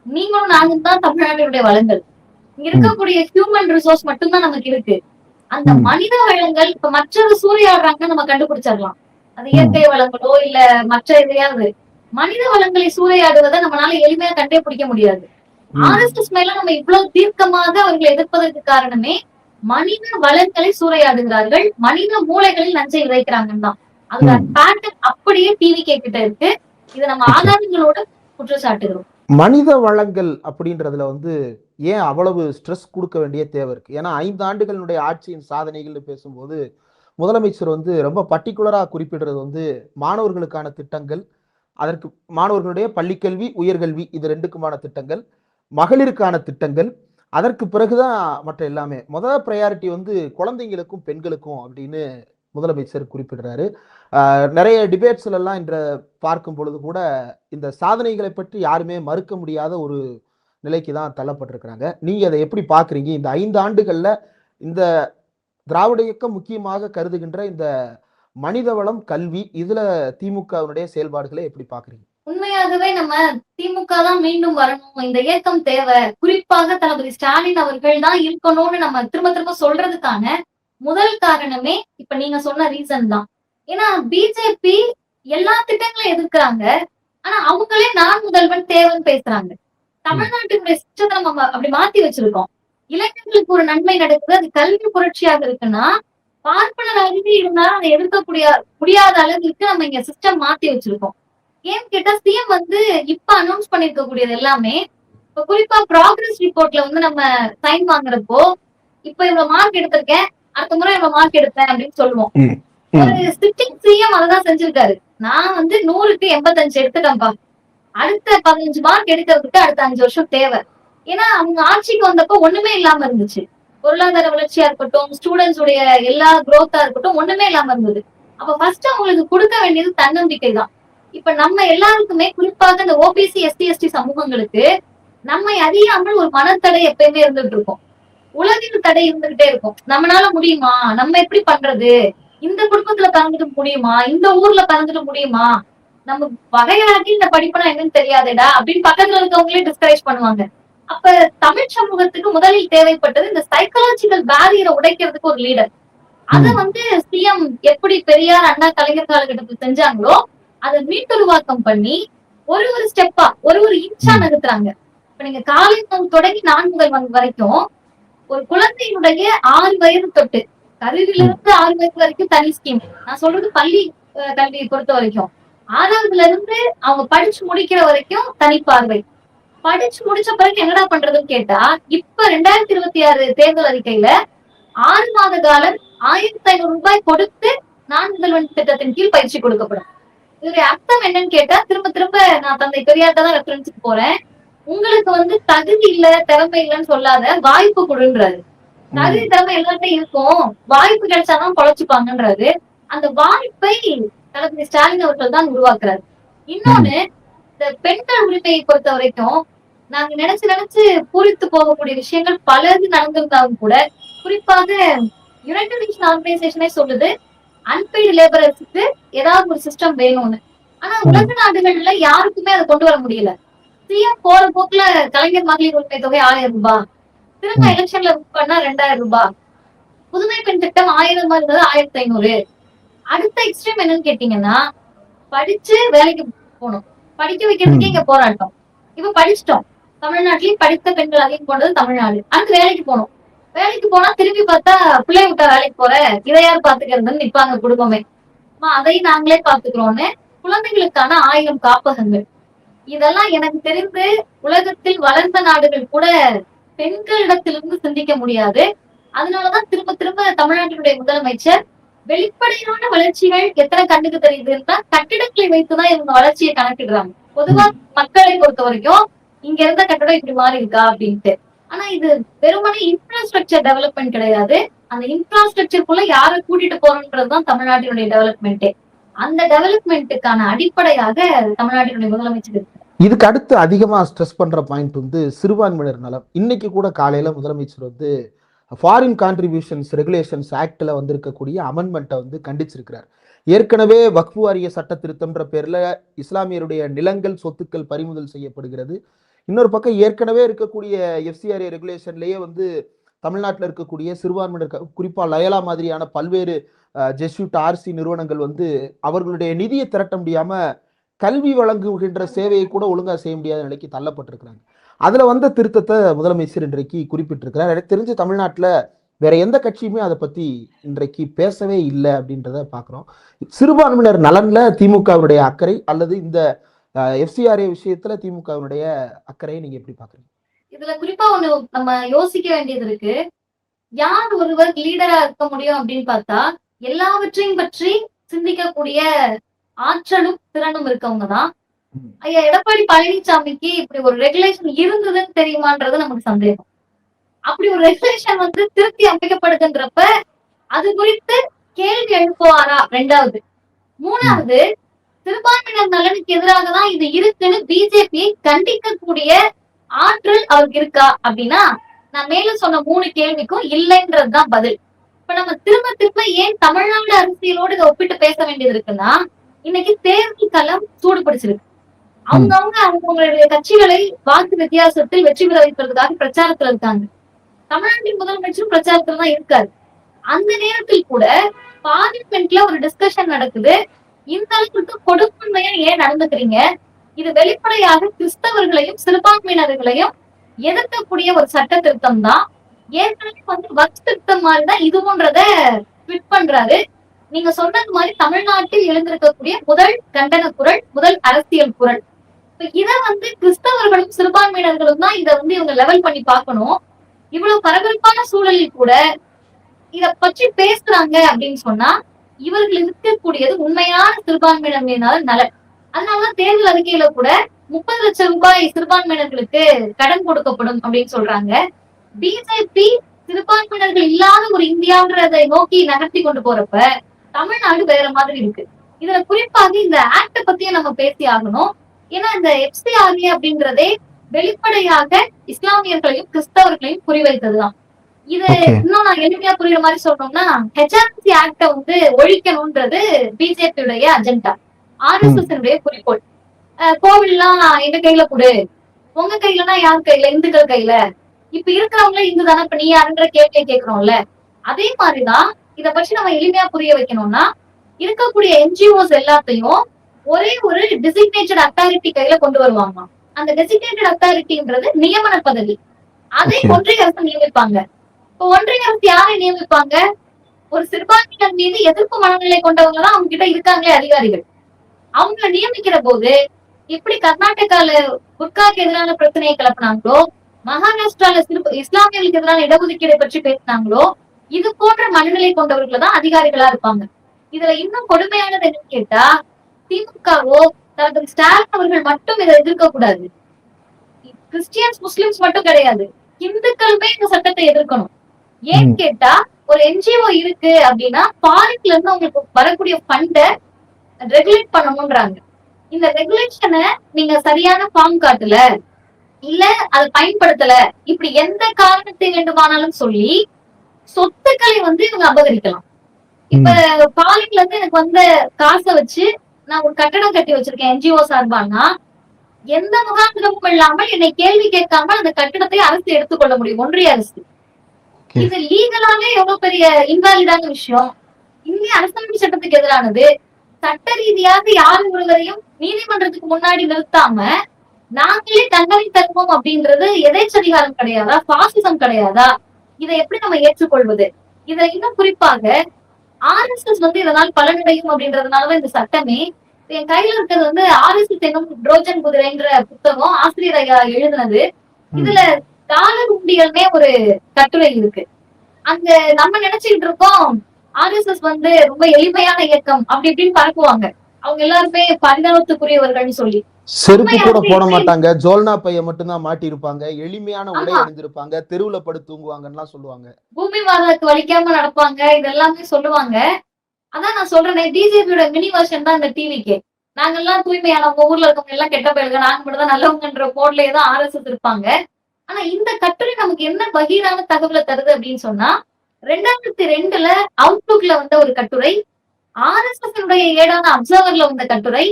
நீங்களும் நானும் தான் தமிழ்நாட்டினுடைய வளங்கள். இங்க ம். இருக்கக்கூடிய ஹியூமன் ரிசோர்ஸ் மட்டும்தான் நமக்கு இருக்கு. அந்த ம். மனித வளங்கள் இப்ப மற்றவர் சூறையாடுறாங்கன்னு நம்ம கண்டுபிடிச்சிடலாம். அது ம். இயற்கை வளங்களோ இல்ல மற்ற எதையாவது. மனித வளங்களை சூறையாடுவதை நம்மளால எளிமையா கண்டே பிடிக்க முடியாது. ம். ஆர்எஸ்எஸ் மேல நம்ம இவ்வளவு தீர்க்கமாக அவர்களை எதிர்ப்பதற்கு காரணமே மனித வளங்களை சூறையாடுகிறார்கள், மனித மூளைகளில் நஞ்சை விதைக்கிறாங்கன்னு தான். அதுல ம். பேட்டர்ன் அப்படியே டிவிகே கிட்ட இருக்கு. இதை நம்ம ஓகே. ஆதாரங்களோட குற்றச்சாட்டுகிறோம். மனித வளங்கள் அப்படின்றதுல ஏன் அவ்வளவு ஸ்ட்ரெஸ் கொடுக்க வேண்டிய தேவை இருக்கு? ஏன்னா 5 ஆண்டுகளுடைய ஆட்சியின் சாதனைகள்னு பேசும்போது முதலமைச்சர் ரொம்ப பர்ட்டிகுலரா குறிப்பிடுறது மாணவர்களுக்கான திட்டங்கள், அதற்கு மாணவர்களுடைய பள்ளிக்கல்வி, உயர்கல்வி இது 2க்குமான திட்டங்கள், மகளிருக்கான திட்டங்கள், அதற்கு பிறகுதான் மற்ற எல்லாமே. முதல் பிரையாரிட்டி குழந்தைங்களுக்கும் பெண்களுக்கும் அப்படின்னு முதலமைச்சர் குறிப்பிடுறாரு. நிறைய டிபேட்ஸ்ல எல்லாம் இன்று பார்க்கும் பொழுது கூட இந்த சாதனைகளை பற்றி யாருமே மறுக்க முடியாத ஒரு நிலைக்கு தான் தள்ளப்பட்டிருக்கிறாங்க. நீங்க அதை எப்படி பாக்குறீங்க? இந்த 5 ஆண்டுகள்ல இந்த திராவிட இயக்கம் முக்கியமாக கருதுகின்ற இந்த மனிதவளம், கல்வி இதுல திமுகவினுடைய செயல்பாடுகளை எப்படி பாக்குறீங்க? உண்மையாகவே நம்ம திமுக தான் மீண்டும் வரணும், இந்த இயக்கம் தேவை, குறிப்பாக தளபதி ஸ்டாலின் அவர்கள் தான் இருக்கணும்னு நம்ம திரும்ப திரும்ப சொல்றதுக்கான முதல் காரணமே இப்ப நீங்க சொன்ன ரீசன் தான். ஏன்னா பிஜேபி எல்லா திட்டங்களையும் எதிர்க்கிறாங்க. ஆனா அவங்களே நான் முதல்வன் தேவைன்னு பேசுறாங்க. தமிழ்நாட்டுடைய சிஸ்டத்தை நம்ம அப்படி மாத்தி வச்சிருக்கோம். இளைஞர்களுக்கு ஒரு நன்மை நடக்குது, அது கல்வி புரட்சியாக இருக்குன்னா பார்ப்பனர் அருகே இருந்தாலும் அதை எதிர்க்கக்கூடிய முடியாத அளவுக்கு நம்ம இங்க சிஸ்டம் மாத்தி வச்சிருக்கோம். ஏன்னு கேட்டா சிஎம் வந்து இப்ப அனௌன்ஸ் பண்ணிருக்க கூடியது எல்லாமே இப்ப குறிப்பா ப்ராக்ரஸ் ரிப்போர்ட்ல வந்து நம்ம சைன் வாங்குறப்போ இப்ப இவ்வளவு மார்க் எடுத்திருக்கேன், அடுத்த முறை இவ்வளவு மார்க் எடுப்பேன் அப்படின்னு சொல்லுவோம். ஒரு சிட்டிங் சிஎம் அததான் செஞ்சிருக்காரு. நான் வந்து 100க்கு 85 எடுத்துட்டேன்ப்பா, அடுத்த 15 மார்க் எடுக்கிறதுக்கு அடுத்த 5 வருஷம் தேவை. ஏன்னா அவங்க ஆட்சிக்கு வந்தப்போ ஒண்ணுமே இல்லாம இருந்துச்சு. பொருளாதார வளர்ச்சியா இருக்கட்டும், ஸ்டூடெண்ட்ஸ் உடைய எல்லா குரோத்தா இருக்கட்டும், ஒண்ணுமே இல்லாம இருந்தது. அப்ப ஃபர்ஸ்ட் அவங்களுக்கு கொடுக்க வேண்டியது தன்னம்பிக்கை தான். இப்ப நம்ம எல்லாருக்குமே குறிப்பாக இந்த ஓபிசி எஸ்டி எஸ்டி சமூகங்களுக்கு நம்மை அறியாமல் ஒரு மனத்தடை எப்பயுமே இருந்துட்டு இருக்கும். உலகின் தடை இருந்துகிட்டே இருக்கும். நம்மளால முடியுமா, நம்ம எப்படி பண்றது, இந்த குடும்பத்துல பிறந்துட்டு முடியுமா, இந்த ஊர்ல பிறந்துட்டு முடியுமா, நம்ம வகையாட்டி இந்த படிப்புனா என்னன்னு தெரியாதேடா அப்படின்னு பக்கத்துல இருக்கவங்களே டிஸ்கரேஜ் பண்ணுவாங்க. அப்ப தமிழ் சமூகத்துக்கு முதலில் தேவைப்பட்டது இந்த சைக்கலாஜிக்கல் பேரியரை உடைக்கிறதுக்கு ஒரு லீடர். அத வந்து சிஎம் எப்படி பெரியார் அண்ணா கலைஞர் காலகட்டத்தில் செஞ்சாங்களோ அதை மீட்டுருவாக்கம் பண்ணி ஒரு ஒரு ஸ்டெப்பா ஒரு ஒரு இன்ச்சா நகர்த்துறாங்க. இப்ப நீங்க காலை தொடங்கி 4 வரைக்கும் ஒரு குழந்தையினுடைய 6 வயது தொட்டு கருவிலிருந்து 6 வயது வரைக்கும் தனி ஸ்கீம். நான் சொல்றது பள்ளி கல்வியை பொறுத்த வரைக்கும் 6வதுல இருந்து அவங்க படிச்சு முடிக்கிற வரைக்கும் தனிப்பார்வை. படிச்சு முடிச்ச பிறகு என்னடா பண்றதுன்னு கேட்டா இப்ப 2026 தேர்தல் அறிக்கையில 6 மாத காலம் 1500 ரூபாய் கொடுத்து நான் முதல்வன் திட்டத்தின் கீழ் பயிற்சி கொடுக்கப்படும். இதோட அர்த்தம் என்னன்னு கேட்டா திரும்ப திரும்ப நான் தந்தை பெரியார்ட்ட தான் ரெஃபரன்ஸுக்கு போறேன். உங்களுக்கு வந்து தகுதி இல்ல திறமை இல்லைன்னு சொல்லாத, வாய்ப்பு கொடுன்றாரு. தகுதி திறமை எல்லார்ட்டையும் இருக்கும், வாய்ப்பு கிடைச்சாதான் பொழைச்சுப்பாங்கன்றாரு. அந்த வாய்ப்பை தளபதி ஸ்டாலின் அவர்கள் தான் உருவாக்குறாரு. இன்னொன்னு, இந்த பெண்கள் உரிமையை பொறுத்த வரைக்கும் நாங்க நினைச்சு நினைச்சு பூரித்து போகக்கூடிய விஷயங்கள் பலது நடந்திருந்தாலும் கூட, குறிப்பாக யுனைடெட் நேஷன் ஆர்கனைசேஷனே சொல்லுது அன்பெய்டு லேபரர்ஸுக்கு ஏதாவது ஒரு சிஸ்டம் வேணும்னு. ஆனா உலக நாடுகள்ல யாருக்குமே அதை கொண்டு வர முடியல. சிஎம் போற போக்குல கலைஞர் மகளிர் உரிமை தொகை 1000 ரூபாய், திரும்ப எலெக்ஷன்ல புக் பண்ணா 2000 ரூபாய், புதுமை பெண் திட்டம் 1000 இருந்தது 1500. அடுத்த எக்ஸ்ட்ரீம் என்னன்னு கேட்டீங்கன்னா படிச்சு வேலைக்கு போகணும், படிக்க வைக்கிறதுக்கே இங்க போராட்டம். இப்ப படிச்சுட்டோம், தமிழ்நாட்டிலேயும் படித்த பெண்கள் அதிகம் கொண்டது தமிழ்நாடு. அடுத்து வேலைக்கு போகணும், வேலைக்கு போனா திரும்பி பார்த்தா பிள்ளை விட்டா வேலைக்கு போற, இதை யார் பாத்துக்கிறதுன்னு நிப்பாங்க குடும்பமே. அதை நாங்களே பாத்துக்கிறோம்னு குழந்தைகளுக்கான 1000 காப்பகங்கள். இதெல்லாம் எனக்கு தெரிந்து உலகத்தில் வளர்ந்த நாடுகள் கூட பெண்களிடத்திலிருந்து சிந்திக்க முடியாது. அதனாலதான் திரும்ப திரும்ப தமிழ்நாட்டினுடைய முதலமைச்சர் வெளிப்படையான வளர்ச்சிகள் எத்தனை கண்ணுக்கு தெரியுதுன்னா கட்டிடங்களை வைத்துதான் இவங்க வளர்ச்சியை கணக்கிடுறாங்க. பொதுவா மக்களை பொறுத்த வரைக்கும் இங்க இருந்த கட்டடம் இப்படி மாறி இருக்கா அப்படின்ட்டு. ஆனா இது வெறுமனே இன்ஃப்ராஸ்ட்ரக்சர் டெவலப்மெண்ட் கிடையாது. அந்த இன்ஃப்ராஸ்ட்ரக்சருக்குள்ள யாரை கூட்டிட்டு போறோம்ன்றதுதான் தமிழ்நாட்டினுடைய டெவலப்மெண்ட். அந்த டெவலப்மெண்ட்டுக்கான அடிப்படையாக தமிழ்நாட்டினுடைய முதலமைச்சர் இருக்கு. இதுக்கு அடுத்து அதிகமா ஸ்ட்ரெஸ் பண்ற பாயிண்ட் வந்து சிறுபான்மையினர் நலம். இன்னைக்கு கூட காலையில முதலமைச்சர் வந்து ஃபாரின் கான்ட்ரிபியூஷன்ஸ் ரெகுலேஷன்ஸ் ஆக்ட்ல வந்திருக்கக்கூடிய அமெண்ட்மெண்ட்டை வந்து கண்டிச்சிருக்கிறார். ஏற்கனவே வக்ஃபு வாரிய சட்ட திருத்தம்ன்ற பேர்ல இஸ்லாமியருடைய நிலங்கள் சொத்துக்கள் பறிமுதல் செய்யப்படுகிறது. இன்னொரு பக்கம் ஏற்கனவே இருக்கக்கூடிய எஃப்சிஆர்ஏ ரெகுலேஷன்லயே வந்து தமிழ்நாட்டில் இருக்கக்கூடிய சிறுபான்மையினர் குறிப்பா லயலா மாதிரியான பல்வேறு ஜெஸ்யூட் ஆர்சி நிறுவனங்கள் வந்து அவர்களுடைய நிதியை திரட்ட முடியாம கல்வி வழங்குகின்ற சேவையை கூட ஒழுங்கா செய்ய முடியாத நிலைக்கு தள்ளப்பட்டிருக்கிறாங்க. அதுல வந்த திருத்தத்தை முதலமைச்சர் இன்றைக்கு குறிப்பிட்டிருக்கிறார். எனக்கு தெரிஞ்சு தமிழ்நாட்டுல வேற எந்த கட்சியுமே அதை பத்தி இன்றைக்கு பேசவே இல்லை அப்படின்றத பாக்குறோம். சிறுபான்மையினர் நலன்ல திமுகவுடைய அக்கறை அல்லது இந்த எஃப்சிஆர்ஏ விஷயத்துல திமுகவுடைய அக்கறையை நீங்க எப்படி பாக்குறீங்க? இதுல குறிப்பா ஒண்ணு நம்ம யோசிக்க வேண்டியது இருக்கு. யார் ஒருவர் லீடரா இருக்க முடியும் அப்படின்னு பார்த்தா எல்லாவற்றையும் பற்றி சிந்திக்கக்கூடிய ஆற்றலும் திறனும் இருக்கவங்க தான். ஐயா எடப்பாடி பழனிசாமிக்கு இப்படி ஒரு ரெகுலேஷன் இருந்ததுன்னு தெரியுமான்றது நமக்கு சந்தேகம். அப்படி ஒரு ரெகுலேஷன் வந்து திருத்தி அமைக்கப்படுதுன்றப்ப அது குறித்து கேள்வி எழுப்புவாரா? 2வது. 3வது, சிறுபான்மையினர் நலனுக்கு எதிராக தான் இது இருக்குன்னு பிஜேபியை கண்டிக்கக்கூடிய ஆற்றல் அவருக்கு இருக்கா அப்படின்னா நான் மேல சொன்ன 3 கேள்விக்கும் இல்லைன்றதுதான் பதில். இப்ப நம்ம திரும்ப திரும்ப ஏன் தமிழ்நாடு அரசியலோடு இதை ஒப்பிட்டு பேச வேண்டியது இருக்குன்னா இன்னைக்கு தேர்தல் களம் சூடு பிடிச்சிருக்கு. அவங்கவுங்க அவங்களுடைய கட்சிகளை வாக்கு வித்தியாசத்தில் வெற்றி பெற வைப்பதற்காக பிரச்சாரத்துல இருக்காங்க. தமிழ்நாட்டின் முதலமைச்சரும் பிரச்சாரத்துல தான் இருக்காரு. அந்த நேரத்தில் கூட பார்லிமெண்ட்ல ஒரு டிஸ்கஷன் நடக்குது. இந்த அளவுக்கு கொடுமையா ஏன் நடந்துக்கிறீங்க? இது வெளிப்படையாக கிறிஸ்தவர்களையும் சிறுபான்மையினர்களையும் எதிர்க்கக்கூடிய ஒரு சட்ட திருத்தம் தான். ஏற்கனவே வக்ஃப் திருத்தம் மாதிரிதான் இதுவும்ன்றத ட்விட் பண்றாரு. நீங்க சொன்னது மாதிரி தமிழ்நாட்டில் எழுந்திருக்கக்கூடிய முதல் கண்டன குரல், முதல் அரசியல் குரல். இத கிறிஸ்தவர்களும் சிறுபான்மையினர்களும் தான் இதை இவங்க லெவல் பண்ணி பார்க்கணும். இவ்வளவு பரபரப்பான சூழலில் கூட இத பற்றி பேசுறாங்க அப்படின்னு சொன்னா இவர்கள் இருக்கக்கூடியது உண்மையான சிறுபான்மையினர் மீதான நலன். அதனாலதான் தேர்தல் அறிக்கையில கூட 30 லட்சம் ரூபாய் சிறுபான்மையினர்களுக்கு கடன் கொடுக்கப்படும் அப்படின்னு சொல்றாங்க. பிஜேபி சிறுபான்மையினர்கள் இல்லாத ஒரு இந்தியான்றதை நோக்கி நகர்த்தி கொண்டு போறப்ப தமிழ்நாடு வேற மாதிரி இருக்கு. இதுல குறிப்பாக இந்த ஆக்ட பத்தியும் நம்ம பேசி ஆகணும். ஏன்னா இந்த FCRA அப்படின்றதே வெளிப்படையாக இஸ்லாமியர்களையும் கிறிஸ்தவர்களையும் குறிவைத்ததுதான். இது இன்னும் நான் எளிமையா புரியுற மாதிரி சொல்லணும்னா HRC ஆக்ட ஒழிக்கணும்ன்றது பிஜேபியுடைய அஜெண்டா, RSS குறிக்கோள். கோவில்லாம் எங்க கையில கொடு, உங்க கையிலனா யார் கையில? இந்துக்கள் கையில. இப்ப இருக்கிறவங்கள இந்து தானே, இப்ப நீ யாருன்ற கேள்வியை கேட்கிறோம்ல. அதே மாதிரிதான் இத பற்றி நம்ம எளிமையா புரிய வைக்கணும்னா இருக்கக்கூடிய NGOs எல்லாத்தையும் ஒரே ஒரு டெசிக்னேட்டட் அத்தாரிட்டி கையில கொண்டு வருவாங்க. அந்த டெசிக்னேட்டட் அத்தாரிட்டின்றது நியமன பதவி. அதை ஒன்றிய அரசு நியமிப்பாங்க. இப்ப ஒன்றிய அரசு யாரை நியமிப்பாங்க? ஒரு சிறுபான்மையினர் மீது எதிர்ப்பு மனநிலை கொண்டவங்க தான் அவங்க கிட்ட இருக்காங்களே அதிகாரிகள். அவங்களை நியமிக்கிற போது எப்படி கர்நாடகால குர்காக்கு எதிரான பிரச்சனையை கிளப்பினாங்களோ, மகாராஷ்டிரால இஸ்லாமியர்களுக்கு எதிரான இடஒதுக்கீடை பற்றி பேசினாங்களோ, இது போன்ற மனநிலை கொண்டவர்கள் தான் அதிகாரிகளா இருப்பாங்க. இதுல இன்னும் கொடுமையானது என்னன்னு கேட்டா, திமுகவோ தளபதி ஸ்டாலின் அவர்கள் மட்டும் இதை எதிர்க்க கூடாது. கிறிஸ்டியன்ஸ் முஸ்லிம்ஸ் மட்டும் கிடையாது, இந்துக்களுமே இந்த சட்டத்தை எதிர்க்கணும். ஏன்னு கேட்டா ஒரு NGO இருக்கு அப்படின்னா ஃபாரின்ல இருந்து அவங்களுக்கு வரக்கூடிய ஃபண்ட ரெகுலேட் பண்ணணும்ன்றாங்க. இந்த ரெகுலேஷனை நீங்க சரியான ஃபார்ம் காட்டல, இல்ல அதை பயன்படுத்தல, இப்படி எந்த காரணத்தை வேண்டுமானாலும் சொல்லி சொத்துக்களை இவங்க அபகரிக்கலாம். இப்ப ஃபாரின்ல இருந்து எனக்கு காசை வச்சு நான் ஒரு கட்டடம் கட்டி வச்சிருக்கேன் NGO சார்பானா, எந்த முகாந்திரமும் இல்லாமல் என்னை கேள்வி கேட்காமல் அந்த கட்டடத்தை அரசு எடுத்துக்கொள்ள முடியும், ஒன்றிய அரசு. இது லீகலாவே எவ்வளவு பெரிய இன்வாலிடான விஷயம். இந்திய அரசியலமைப்பு சட்டத்துக்கு எதிரானது. சட்ட ரீதியாக யாரும் ஒருவரையும் நீதிமன்றத்துக்கு முன்னாடி நிறுத்தாம நாங்களே தண்டனை தருவோம் அப்படின்றது எதேச்சதிகாரம் கிடையாதா? பாசிசம் கிடையாதா? இதை எப்படி நம்ம ஏற்றுக்கொள்வது? இதை இன்னும் குறிப்பாக RSS இதனால் பலனடையும் அப்படின்றதுனாலதான் இந்த சட்டமே. என் கையில இருக்கிறது RSS என்னும் ட்ரோஜன் குதிரைன்ற புத்தகம், ஆசிரியர் ஐயா எழுதினது. இதுல டாலர் உண்டியல்னே ஒரு கட்டுரை இருக்கு. அந்த நம்ம நினைச்சுக்கிட்டு இருக்கோம் RSS ரொம்ப எளிமையான இயக்கம் அப்படி இப்படின்னு பறக்குவாங்க. அவங்க எல்லாருமே பரிதாபத்துக்குரியவர்கள்னு சொல்லி செருப்பு கூட போட மாட்டாங்க, ஜோல்னா பைய மட்டும்தான் மாட்டி இருப்பாங்க, எளிமையான உடை அணிந்திருப்பாங்க, தெருவுல படுத்து தூங்குவாங்கன்னு சொல்லுவாங்க, பூமி வாதத்துக்கு வலிக்காம நடப்பாங்க, இதெல்லாமே சொல்லுவாங்க. அதான் நான் சொல்றேன், பிஜேபியோட மினி வெர்ஷன் தான் இந்த டிவிக்கு. நாங்க எல்லாம் தூய்மையானவங்க, ஊர்ல இருக்கவங்க எல்லாம் கெட்ட பயிலுங்க, நாங்க மட்டும் தான் நல்லவங்கன்ற போர்ட்லயே தான் RSS இருப்பாங்க. ஆனா இந்த கட்டுரை நமக்கு என்ன பகீரான தகவலை தருது அப்படின்னு சொன்னா, 2002 அவுட்லுக்ல ஒரு கட்டுரை, RSS ஏடான அப்சர்வர்ல வந்த கட்டுரை,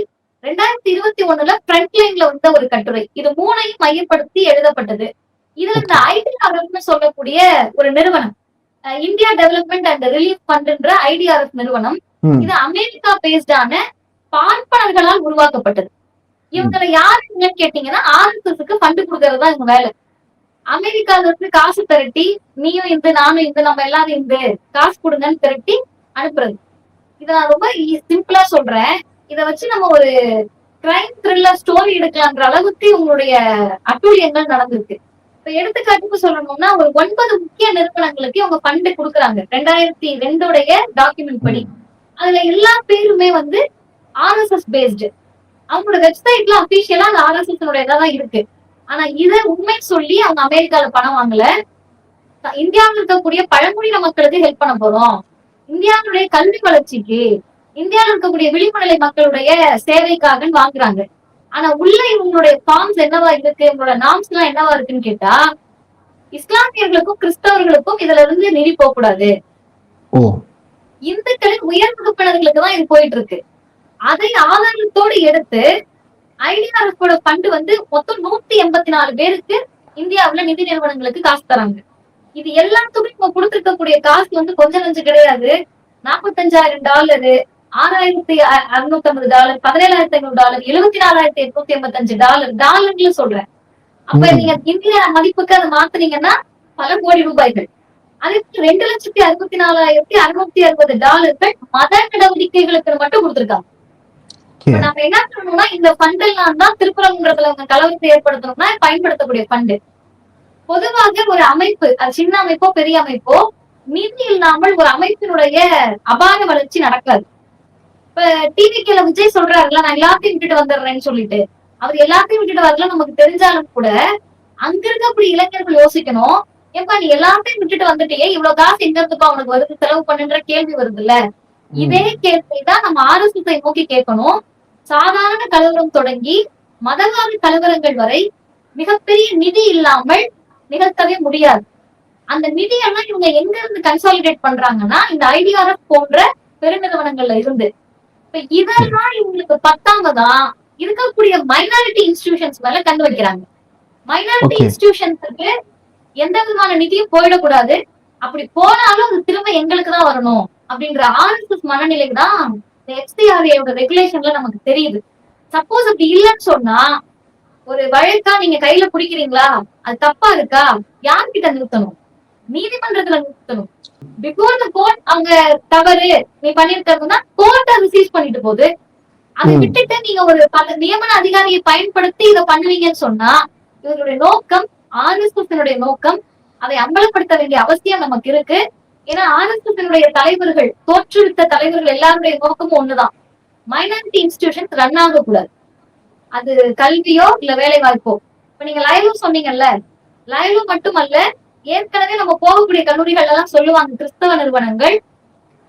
2021 ஃப்ரண்ட்லைன்ல ஒரு கட்டுரை. இது மூணையும் மையப்படுத்தி எழுதப்பட்டது. இதுல இந்த IDRF சொல்லக்கூடிய ஒரு நிறுவனம், இந்தியா டெவலப்மெண்ட் அண்ட் ரிலீஃப் ஃபண்ட்ன்ற IDRF நிறுவனம், இது அமெரிக்கா பேஸ்டான பார்ப்பனர்களால் உருவாக்கப்பட்டது. இவங்களை யாருன்னு கேட்டீங்கன்னா RSSக்கு ஃபண்ட் கொடுக்கறதா இவங்க வேலை. அமெரிக்கால காசு திரட்டி, நீயும் இந்து நானும் இந்து நம்ம எல்லாரும் இந்து காசு கொடுங்கன்னு திரட்டி அனுப்புறது. இத நான் ரொம்ப சிம்பிளா சொல்றேன். இத வச்சு நம்ம ஒரு கிரைம் த்ரில்லர் ஸ்டோரி எடுக்கலான்ற அளவுக்கு உங்களுடைய அட்டூழியங்கள் நடந்திருக்கு. இப்ப எடுத்துக்காட்டுக்கு சொல்லணும்னா ஒரு 9 முக்கிய நிறுவனங்களுக்கு இவங்க ஃபண்ட் கொடுக்குறாங்க 2002 டாக்குமெண்ட் படி. அதுல எல்லா பேருமே RSS பேஸ்டு. அவங்களோட வெப்சைட்ல அபிஷியலா அந்த RSS தான் இருக்கு. ஆனா இத உண்மை சொல்லி அவங்க அமெரிக்கால பணம் வாங்கல. இந்தியாவில் இருக்கக்கூடிய பழங்குடியின மக்களுக்கு ஹெல்ப் பண்ண போறோம், இந்தியாவுடைய கல்வி வளர்ச்சிக்கு, இந்தியாவில் இருக்கக்கூடிய விளிம்புநிலை மக்களுடைய சேவைக்காக வாங்குறாங்க. ஆனா உள்ள இவங்களுடைய ஃபார்ம்ஸ் என்னவா இருக்கு, இவங்களோட நாம்ஸ் எல்லாம் என்னவா இருக்குன்னு கேட்டா, இஸ்லாமியர்களுக்கும் கிறிஸ்தவர்களுக்கும் இதுல இருந்து நிதி போக கூடாது, இந்துக்களின் உயர் வகுப்பினர்களுக்கு தான் இது போயிட்டு இருக்கு. அதை ஆதாரத்தோடு எடுத்து ஐடிஆர்எஃப் ஃபண்ட் வந்து மொத்தம் 184 பேருக்கு இந்தியாவுல நிதி நிறுவனங்களுக்கு காசு தராங்க. இது எல்லாத்துக்கும் இப்ப கொடுத்திருக்கக்கூடிய காசு வந்து கொஞ்சம் நஞ்சு கிடையாது. $45,000, $6,650, $17,500, $74,885 டாலர்ல சொல்றேன். அப்ப நீங்க இந்திய மதிப்புக்கு அதை மாத்துனீங்கன்னா பல கோடி ரூபாய்கள். அதுக்கு $2,64,660 மத நடவடிக்கைகளுக்கு மட்டும் கொடுத்திருக்காங்க. நம்ம என்ன பண்ணணும்னா இந்த ஃபண்ட் எல்லாம் தான் திருப்பரங்குன்றத்துல கலவரத்தை ஏற்படுத்தணும்னா பயன்படுத்தக்கூடிய ஃபண்ட். பொதுவாக ஒரு அமைப்பு, அது சின்ன அமைப்போ பெரிய அமைப்போ, நிதி இல்லாமல் ஒரு அமைப்பினுடைய அபார வளர்ச்சி நடக்காது. இப்ப டிவிக்கேல விஜய் சொல்றாருல, நான் எல்லாத்தையும் விட்டுட்டு வந்துடுறேன்னு சொல்லிட்டு, அவர் எல்லாத்தையும் விட்டுட்டு வரல நமக்கு தெரிஞ்சாலும் கூட அங்க இருக்கக்கூடிய இளைஞர்கள் யோசிக்கணும், ஏப்பா நீ எல்லாத்தையும் விட்டுட்டு வந்துட்டியே, இவ்வளவு காசு எங்க இருந்துப்பா உனக்கு வருது, செலவு பண்ணுன்ற கேள்வி வருது இல்ல. இதே கேள்விதான் நம்ம RSS நோக்கி கேட்கணும். சாதாரண கலவரம் தொடங்கி மதவாத கலவரங்கள் வரை மிகப்பெரிய நிதி இல்லாமல் நிகழ்த்தவே முடியாது. அந்த நிதியெல்லாம் இவங்க எங்க இருந்து கன்சாலிடேட் பண்றாங்கன்னா இந்த ஐடிஆர்எஃப் போன்ற பெருநிறுவனங்கள்ல இருந்து. இப்ப இதெல்லாம் இவங்களுக்கு பத்தாமதான் இருக்கக்கூடிய மைனாரிட்டி இன்ஸ்டிடியூஷன்ஸ் மேல கண்டு வைக்கிறாங்க. மைனாரிட்டி இன்ஸ்டிடியூஷன்ஸுக்கு எந்த விதமான நிதியும் போயிடக்கூடாது, அப்படி போனாலும் அது திரும்ப எங்களுக்கு தான் வரணும் அப்படின்ற RSS மனநிலைக்கு தான் FCRA ரெகுலேஷன்ல நமக்கு தெரியுது. சப்போஸ் அப்படி இல்லைன்னு சொன்னா ஒரு வழக்கா நீங்க கையில பிடிக்கிறீங்களா, அது தப்பா இருக்கா, யார்கிட்ட நிறுத்தணும்? நீதிமன்றத்துல நிறுத்தணும். பிஃபோர் த கோர்ட் அவங்க தவறு நீ பண்ணிருக்கா கோர்ட் அதை சீஸ் பண்ணிட்டு போகுது. அதை விட்டுட்டு நீங்க ஒரு நியமன அதிகாரியை பயன்படுத்தி இதை பண்ணுவீங்கன்னு சொன்னா இவருடைய நோக்கம், RSS நோக்கம், அதை அம்பலப்படுத்த வேண்டிய அவசியம் நமக்கு இருக்கு. ஏன்னா RSS தலைவர்கள், தோற்றுவித்த தலைவர்கள் எல்லாருடைய நோக்கமும் ஒண்ணுதான், மைனாரிட்டி இன்ஸ்டிடியூஷன்ஸ் ரன் ஆகக்கூடாது. அது கல்வியோ இல்ல வேலை வாய்ப்போ. இப்ப நீங்க லைவ்ல சொன்னீங்கல்ல, லைவ்ல மட்டுமல்ல, ஏற்கனவே நம்ம போகக்கூடிய கல்லூரிகள் எல்லாம் சொல்லுவாங்க, கிறிஸ்தவ நிறுவனங்கள்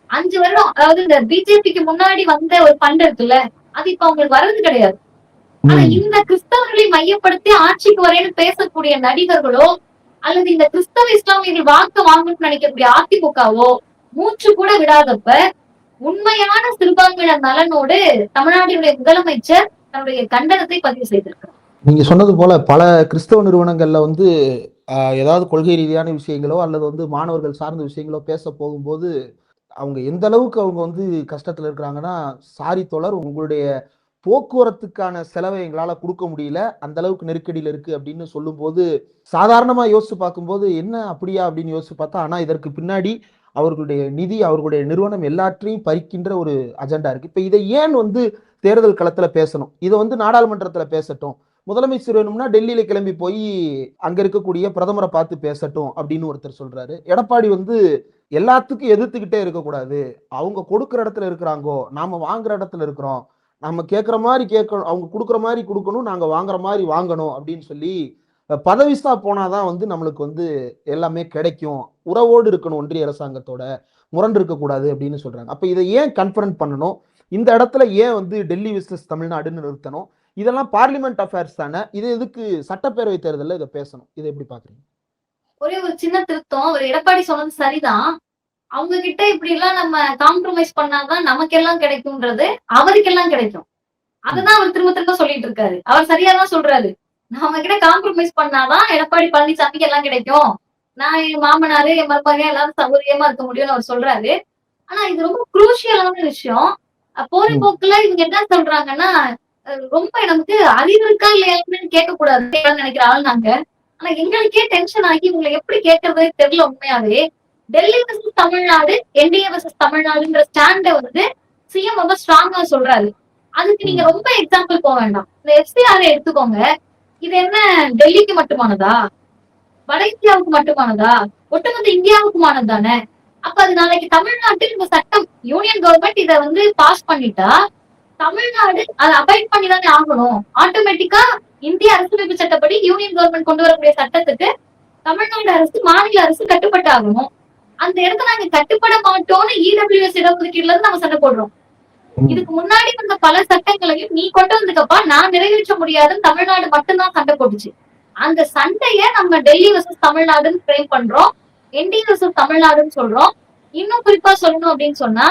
5 வருடம், அதாவது இந்த பிஜேபிக்கு முன்னாடி வந்த ஒரு ஃபண்ட் இருக்குல்ல, அது இப்ப அவங்களுக்கு வர்றது கிடையாது. ஆனா இந்த கிறிஸ்தவர்களை மையப்படுத்தி ஆட்சிக்கு வரேன்னு பேசக்கூடிய நடிகர்களோ அல்லது இந்த கிறிஸ்தவ இஸ்லாமியர்கள் வாக்கு வாங்கணும்னு நினைக்கக்கூடிய அதிமுகவோ மூச்சு கூட விடாதப்ப உண்மையான சிறுபான்மையினர் நலனோடு தமிழ்நாட்டினுடைய முதலமைச்சர் தன்னுடைய கண்டனத்தை பதிவு செய்திருக்கிறார். நீங்க சொன்னது போல பல கிறிஸ்தவ நிறுவனங்கள்ல வந்து ஏதாவது கொள்கை ரீதியான விஷயங்களோ அல்லது வந்து மாணவர்கள் சார்ந்த விஷயங்களோ பேச போகும்போது அவங்க எந்த அளவுக்கு அவங்க வந்து கஷ்டத்துல இருக்கிறாங்கன்னா, சாரி தோழர், உங்களுடைய போக்குவரத்துக்கான செலவை எங்களால கொடுக்க முடியல, அந்த அளவுக்கு நெருக்கடியில இருக்கு அப்படின்னு சொல்லும் போது சாதாரணமா யோசிச்சு பார்க்கும்போது என்ன அப்படியா அப்படின்னு யோசிச்சு பார்த்தா, ஆனா இதற்கு பின்னாடி அவர்களுடைய நிதி, அவர்களுடைய நிறுவனம் எல்லாற்றையும் பறிக்கின்ற ஒரு அஜெண்டா இருக்கு. இப்ப இதை ஏன் வந்து தேர்தல் களத்துல பேசணும்? இதை வந்து நாடாளுமன்றத்துல பேசட்டும், முதலமைச்சர் வேணும்னா டெல்லியில கிளம்பி போய் அங்க இருக்கக்கூடிய பிரதமரை பார்த்து பேசட்டும் அப்படின்னு ஒருத்தர் சொல்றாரு. எடப்பாடி வந்து எல்லாத்துக்கும் எதிர்த்துக்கிட்டே இருக்கக்கூடாது, அவங்க கொடுக்குற இடத்துல இருக்கிறாங்கோ, நாம வாங்குற இடத்துல இருக்கிறோம், நம்ம கேட்குற மாதிரி கேட்கணும், அவங்க கொடுக்குற மாதிரி கொடுக்கணும், நாங்க வாங்குற மாதிரி வாங்கணும் அப்படின்னு சொல்லி பதவிஸ்தா போனாதான் வந்து நம்மளுக்கு வந்து எல்லாமே கிடைக்கும், உறவோடு இருக்கணும், ஒன்றிய அரசாங்கத்தோட முரண்டு இருக்கக்கூடாது அப்படின்னு சொல்றாங்க. அப்ப இதை ஏன் கன்ஃபரன்ட் பண்ணணும்? இந்த இடத்துல ஏன் வந்து டெல்லி விசஸ் தமிழ்நாடுன்னு நிறுத்தணும்? இதெல்லாம் பார்லிமெண்ட் அஃபேர்ஸ் தானே, இது எதுக்கு சட்டப்பேரவை தேர்தலில் இதை பேசணும்? இதை எப்படி பாக்குறீங்க? ஒரே ஒரு சின்ன திருத்தம், அவர் எடப்பாடி சொன்னது சரிதான். அவங்க கிட்ட இப்படி எல்லாம் நம்ம காம்ப்ரமைஸ் பண்ணாதான் நமக்கு எல்லாம் கிடைக்கும்ன்றது அவருக்கெல்லாம் கிடைக்கும். அததான் அவர் திரும்ப திரும்ப சொல்லிட்டு இருக்காரு. அவர் சரியாதான் சொல்றாரு, நம்ம கிட்ட காம்ப்ரமைஸ் பண்ணாதான் எடப்பாடி பழனிசாமிக்கு எல்லாம் கிடைக்கும், நான் என் மாமனாரு என் மருமகன் எல்லாரும் சௌகரியமா இருக்க முடியும்னு அவர் சொல்றாரு. ஆனா இது ரொம்ப குரூஷியலான விஷயம். போற போக்குல இவங்க என்ன சொல்றாங்கன்னா, ரொம்ப நமக்கு அறிவு இருக்கா இல்லையான்னு கேட்க கூடாது நினைக்கிற ஆள் நாங்க. ஆனா எங்களுக்கே டென்ஷன் ஆகி இவங்களை எப்படி கேட்கறதே தெரியல. உண்மையாவே Delhi versus Tamil Nadu, NDA versus தமிழ்நாடுன்ற ஸ்டாண்ட வந்து சிஎம் ரொம்ப ஸ்ட்ராங்கா சொல்றாரு. அதுக்கு நீங்க ரொம்ப எக்ஸாம்பிள் போக வேண்டாம், இந்த FCRA எடுத்துக்கோங்க. இது என்ன டெல்லிக்கு மட்டுமானதா, வட இந்தியாவுக்கு மட்டுமானதா, ஒட்டுமொத்த இந்தியாவுக்குமானது தானே? அப்ப அது நாளைக்கு தமிழ்நாட்டில் இந்த சட்டம் யூனியன் கவர்மெண்ட் இதை வந்து பாஸ் பண்ணிட்டா தமிழ்நாடு அதை அபாய்ட் பண்ணி தானே ஆகணும். ஆட்டோமேட்டிக்கா இந்திய அரசியலமைப்பு சட்டப்படி யூனியன் கவர்மெண்ட் கொண்டு வரக்கூடிய சட்டத்துக்கு தமிழ்நாடு அரசு, மாநில அரசு கட்டுப்பட்டு ஆகணும். அந்த இடத்துல நாங்க கட்டுப்பட மாட்டோம்னு EWS இடஒதுக்கீடுல இருந்து நம்ம சண்டை போடுறோம். இதுக்கு முன்னாடி வந்த பல சட்டங்களையும் நீ கொண்டு வந்ததுக்கப்பா நான் நிறைவேற்ற முடியாதுன்னு தமிழ்நாடு மட்டும்தான் சண்டை போட்டுச்சு. அந்த சண்டைய நம்ம டெல்லி வர்சஸ் தமிழ்நாடுன்னு ஃப்ரேம் பண்றோம், என்டிஏ வர்சஸ் தமிழ்நாடுன்னு சொல்றோம். இன்னும் குறிப்பா சொல்லணும் அப்படின்னு சொன்னா,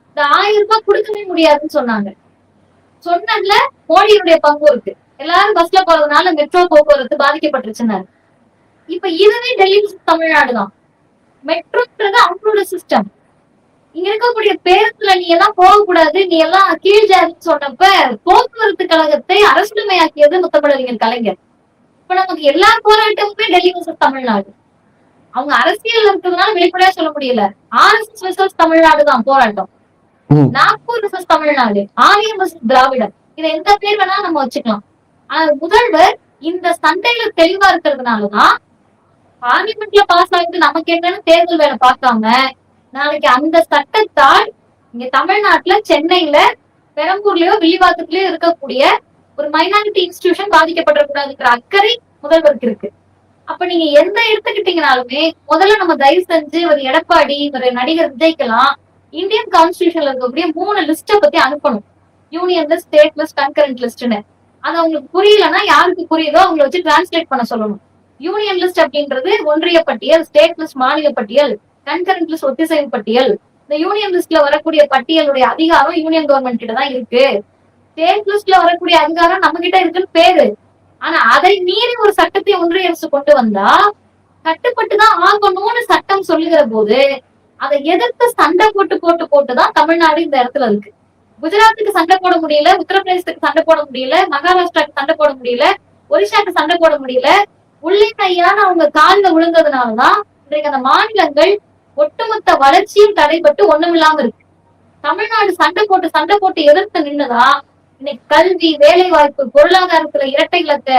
இந்த 1000 ரூபாய் கொடுக்கவே முடியாதுன்னு சொன்னாங்க. சொன்னதுல மோடியுடைய பங்கு இருக்கு. எல்லாரும் பஸ்ல போறதுனால மெட்ரோ போக்குவரத்து பாதிக்கப்பட்டுருச்சுன்னாரு. இப்ப இதுவே டெல்லி தமிழ்நாடுதான். மெட்ரோன்றது அவங்களோட சிஸ்டம். இங்க இருக்கக்கூடிய பேருந்துல நீ எல்லாம் போகக்கூடாது, நீ எல்லாம் கீழ் ஜாதின்னு சொன்னப்ப போக்குவரத்து கழகத்தை அரசுடைமையாக்கியது முத்தமிழறிஞர் கலைஞர். இப்ப நமக்கு எல்லா போராட்டமுமே டெல்லி வர்சஸ் தமிழ்நாடு. அவங்க அரசியல் இருக்கிறதுனால வெளிப்படையா சொல்ல முடியல. RSS வர்சஸ் தமிழ்நாடு தான் போராட்டம். நாக்பூர் வர்சஸ் தமிழ்நாடு, ஆரியம் வர்சஸ் திராவிடம். இதை எந்த பேர் வேணா நம்ம வச்சுக்கலாம். ஆனா முதல்வர் இந்த சண்டையில தெளிவா இருக்கிறதுனாலதான் பார்லிமெண்ட்ல பாஸ் ஆகுது நமக்கு என்னன்னு தேர்தல் வேலை பார்க்காம நாளைக்கு அந்த சட்டத்தால் இங்க தமிழ்நாட்டுல சென்னையில பெரம்பூர்லயோ வில்லிவாக்கத்திலயோ இருக்கக்கூடிய ஒரு மைனாரிட்டி இன்ஸ்டிடியூஷன் பாதிக்கப்படக்கூடாதுங்கிற அக்கறை முதல்வருக்கு இருக்கு. அப்ப நீங்க எந்த எடுத்துக்கிட்டீங்கனாலுமே முதல்ல நம்ம தயவு செஞ்சு ஒரு எடப்பாடி, ஒரு நடிகர் விஜய்க்கெல்லாம் இந்தியன் கான்ஸ்டிடியூஷன்ல இருக்கக்கூடிய 3 லிஸ்ட பத்தி அனுப்பணும். Union list, state list, concurrent லிஸ்ட்னு. அது அவங்களுக்கு புரியலன்னா யாருக்கு புரியுதோ அவங்களை வச்சு டிரான்ஸ்லேட் பண்ண சொல்லணும். யூனியன் லிஸ்ட் அப்படின்றது ஒன்றிய பட்டியல், ஸ்டேட் லிஸ்ட் மாநில பட்டியல், கன்கரண்ட் லிஸ்ட் ஒத்திசைவு பட்டியல். இந்த யூனியன் லிஸ்ட்ல வரக்கூடிய பட்டியலுடைய அதிகாரம் யூனியன் கவர்மெண்ட் கிட்ட தான் இருக்கு. ஸ்டேட் லிஸ்ட்ல வரக்கூடிய அதிகாரம் நம்ம கிட்ட இருக்குன்னு பேரு. ஆனா அதை மீறி ஒரு சட்டத்தை ஒன்றிய அரசு கொண்டு வந்தா கட்டுப்பட்டுதான் ஆகணும்னு சட்டம் சொல்லுகிற போது அதை எதிர்த்து சண்டை போட்டுதான் தமிழ்நாடு இந்த இடத்துல இருக்கு. குஜராத்துக்கு சண்டை போட முடியல, உத்தரப்பிரதேசத்துக்கு சண்டை போட முடியல, மகாராஷ்டிராக்கு சண்டை போட முடியல, ஒரிசாக்கு சண்டை போட முடியல. உள்ளே கையான அவங்க காலில் விழுந்ததுனாலதான் இன்றைக்கு அந்த மாநிலங்கள் ஒட்டுமொத்த வளர்ச்சியும் தடைபட்டு ஒண்ணுமில்லாம இருக்கு. தமிழ்நாடு சண்டை போட்டு எதிர்த்து நின்னுதான் இன்னைக்கு கல்வி, வேலை வாய்ப்பு, பொருளாதாரத்துல இரட்டை இலக்க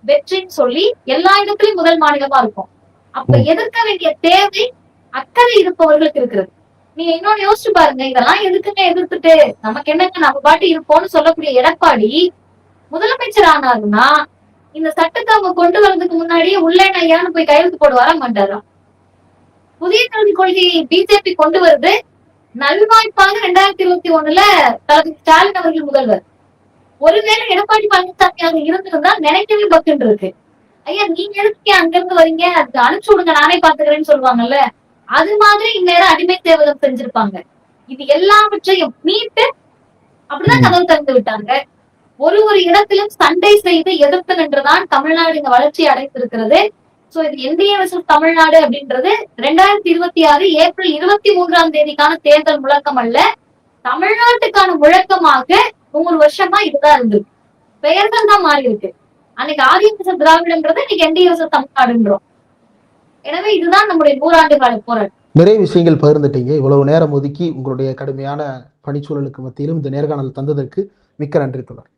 வெற்றின்னு சொல்லி எல்லா இடத்துலயும் முதல் மாநிலமா இருக்கும். அப்ப எதிர்க்க வேண்டிய தேவை அக்கறை இருப்பவர்களுக்கு இருக்கிறது. நீங்க இன்னொன்னு யோசிச்சு பாருங்க, இதெல்லாம் எதுக்குங்க எதிர்த்துட்டு நமக்கு என்னங்க நம்ம பாட்டு இருப்போம்னு சொல்லக்கூடிய எடப்பாடி முதலமைச்சர் ஆனாருன்னா இந்த சட்டத்தை அவங்க கொண்டு வர்றதுக்கு முன்னாடியே உள்ளேன்னு போய் கையெழுத்து போடுவாரா மாட்டாரா? புதிய கல்விக் கொள்கையை பிஜேபி கொண்டு வருது நல்வாய்ப்பாக 2021 தளபதி ஸ்டாலின் அவர்கள் முதல்வர். ஒருவேளை எடப்பாடி பழனிசாமி அங்க இருந்திருந்தா நினைக்கவே பக்குன்னு இருக்கு. ஐயா நீங்க எதுக்கு அங்க இருந்து வரீங்க, அதுக்கு அனுப்பிச்சு விடுங்க நானே பாத்துக்கிறேன்னு சொல்லுவாங்கல்ல, அது மாதிரி இந்நேரம் அடிமை தேவதம் செஞ்சிருப்பாங்க. இது எல்லாவற்றையும் மீட்டு அப்படிதான் கதவு திறந்து விட்டாங்க. ஒரு இடத்திலும் சண்டை செய்து எதிர்த்து நின்றுதான் தமிழ்நாடு இந்த வளர்ச்சி அடைந்திருக்கிறது. சோ இது என்டிஏ வர்சஸ் தமிழ்நாடு அப்படின்றது 2026 ஏப்ரல் 23ஆம் தேதிக்கான தேர்தல் முழக்கம் அல்ல, தமிழ்நாட்டுக்கான முழக்கமாக 100 வருஷமா இதுதான் இருந்திருக்கு. பெயர்கள் தான் மாறி இருக்கு. அன்னைக்கு ஆரியம் வர்சஸ் திராவிடம்ன்றது இன்னைக்கு என்டிஏ வர்சஸ் தமிழ்நாடுன்றோம். எனவே இதுதான் நம்முடைய 100 ஆண்டு கால போராட்டம். நிறைய விஷயங்கள் பகிர்ந்துட்டீங்க. இவ்வளவு நேரம் ஒதுக்கி உங்களுடைய கடுமையான பணிச்சூழலுக்கு மத்தியிலும் இந்த நேர்காணல் தந்ததற்கு மிக்க நன்றி தொடர்.